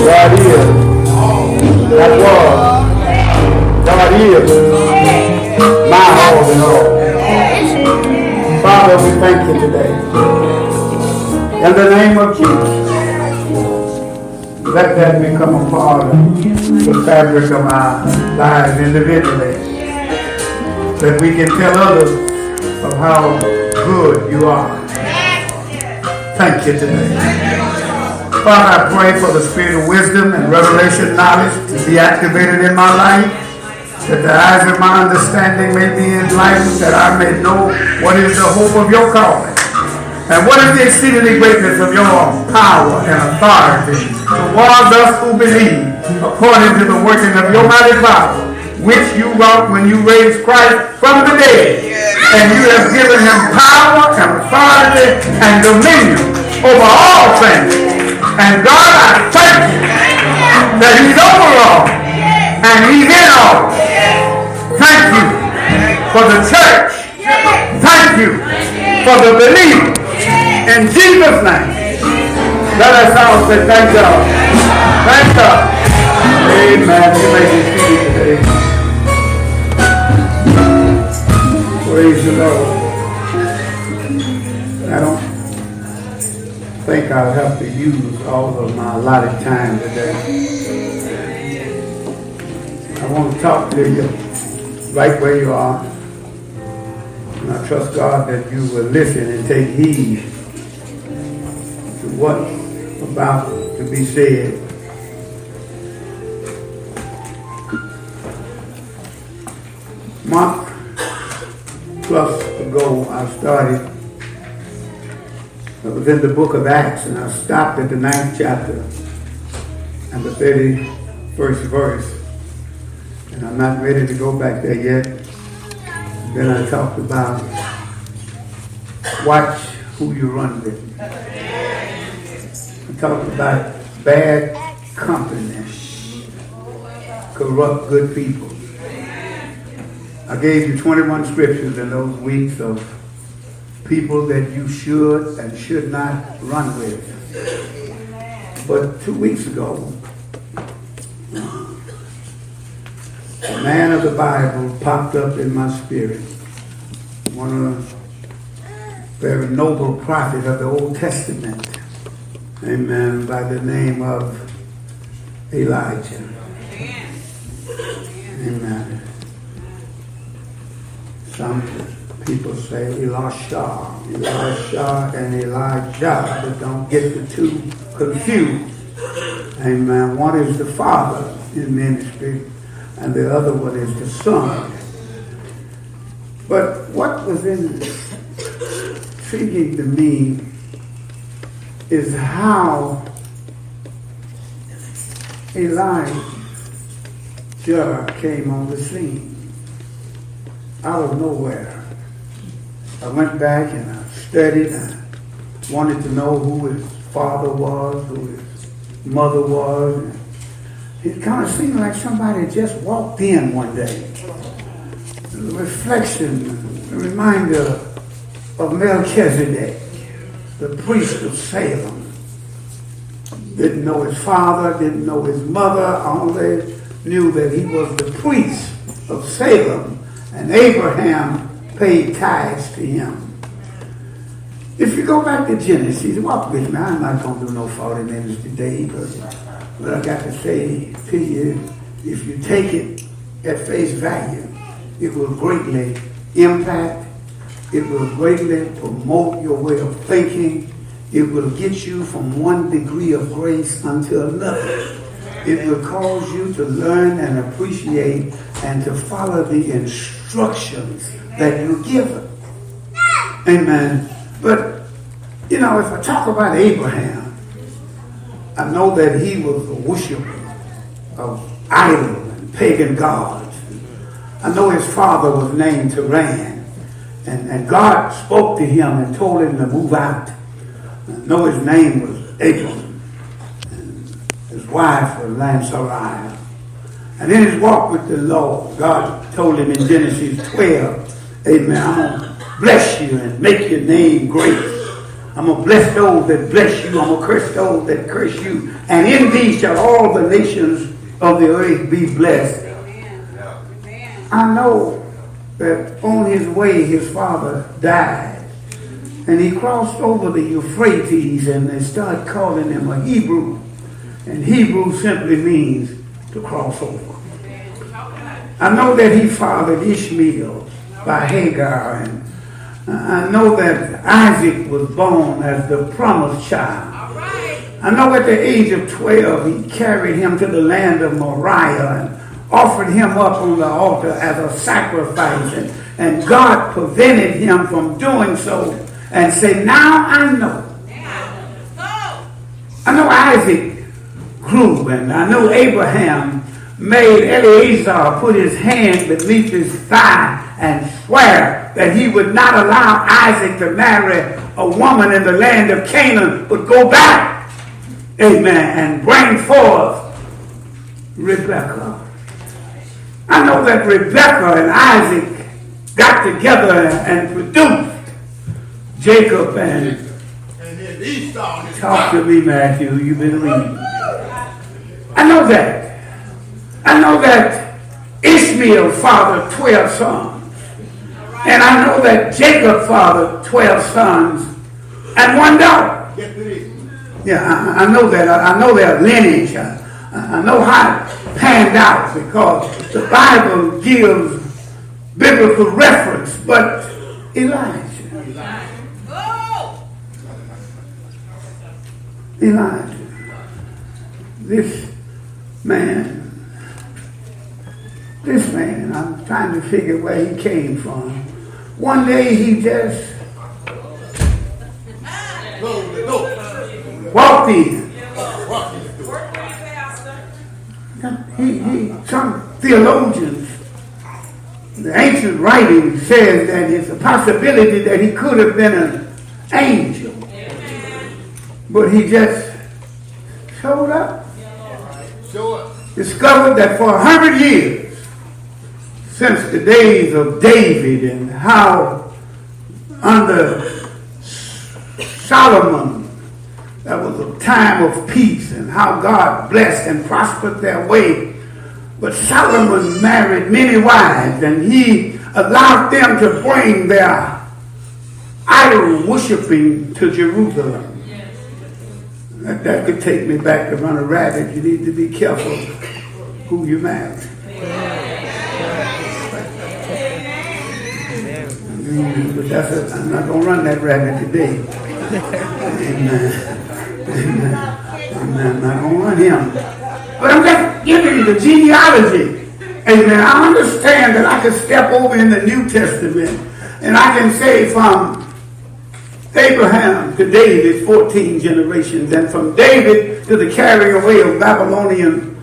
God is. That was. God is. My all in all. Father, we thank you today. In the name of Jesus, let that become a part of the fabric of our lives individually. That we can tell others of how good you are. Thank you today. Father, I pray for the spirit of wisdom and revelation knowledge to be activated in my life, that the eyes of my understanding may be enlightened, that I may know what is the hope of your calling, and what is the exceedingly greatness of your power and authority towards us who believe, according to the working of your mighty power, which you wrought when you raised Christ from the dead, and you have given him power and authority and dominion over all things. And God, I thank you that he's over all and he's in all. Thank you for the church. Thank you for the believer. In Jesus' name, let us all say thank God. Thank God. Amen. You may be seated today. Praise the Lord. I don't think I'll have to use all of my allotted time today. I want to talk to you right where you are. And I trust God that you will listen and take heed to what's about to be said. Month plus ago, I started. I was in the book of Acts, and I stopped at the 9th chapter and the 31st verse. And I'm not ready to go back there yet. Then I talked about watch who you run with. I talked about bad company corrupt good people. I gave you 21 scriptures in those weeks of people that you should and should not run with. But 2 weeks ago, a man of the Bible popped up in my spirit. One of the very noble prophets of the Old Testament. Amen. By the name of Elijah. Amen. Some people say Elisha and Elijah, but don't get the two confused. Amen. One is the father in ministry, and the other one is the son. But what was intriguing to me is how Elijah came on the scene out of nowhere. I went back and I studied. I wanted to know who his father was, who his mother was. And it kind of seemed like somebody just walked in one day. The reflection, a reminder of Melchizedek, the priest of Salem. Didn't know his father, didn't know his mother, only knew that he was the priest of Salem, and Abraham paid tithes to him. If you go back to Genesis, walk with me. I'm not going to do no 40 minutes today, but what I got to say to you, if you take it at face value, it will greatly impact, it will greatly promote your way of thinking, it will get you from one degree of grace unto another. It will cause you to learn and appreciate and to follow the instructions that you're given. Amen. But, you know, if I talk about Abraham, I know that he was a worshiper of idol and pagan gods. I know his father was named Turan, and God spoke to him and told him to move out. I know his name was Abram, and his wife was Sarai. And in his walk with the Lord, God told him in Genesis 12, amen, I'm going to bless you and make your name great. I'm going to bless those that bless you. I'm going to curse those that curse you. And in thee shall all the nations of the earth be blessed. I know that on his way his father died. And he crossed over the Euphrates and they started calling him a Hebrew. And Hebrew simply means to cross over. I know that he fathered Ishmael by Hagar, and I know that Isaac was born as the promised child. I know at the age of 12 he carried him to the land of Moriah and offered him up on the altar as a sacrifice, and God prevented him from doing so and said, now I know. I know Isaac grew, and I know Abraham made Eleazar put his hand beneath his thigh and swear that he would not allow Isaac to marry a woman in the land of Canaan, but go back, amen, and bring forth Rebekah. I know that Rebekah and Isaac got together and produced Jacob and Esau. Talk to me, Matthew, you've been reading. I know that. I know that Ishmael fathered 12 sons. And I know that Jacob fathered 12 sons and one daughter. Yeah, I know that. I know their lineage. I know how it panned out because the Bible gives biblical reference. But Elijah. This man, I'm trying to figure where he came from. One day he just walked in. Some theologians, the ancient writing says that it's a possibility that he could have been an angel. But he just showed up. Discovered that for 100 years, since the days of David and how under Solomon that was a time of peace and how God blessed and prospered their way. But Solomon married many wives and he allowed them to bring their idol worshiping to Jerusalem. That could take me back to run a rabbit. You need to be careful who you marry. But I'm not going to run that rabbit today. Amen. I'm not going to run him. But I'm just giving you the genealogy. Amen. I understand that I can step over in the New Testament and I can say from Abraham to David, 14 generations, and from David to the carrying away of Babylonian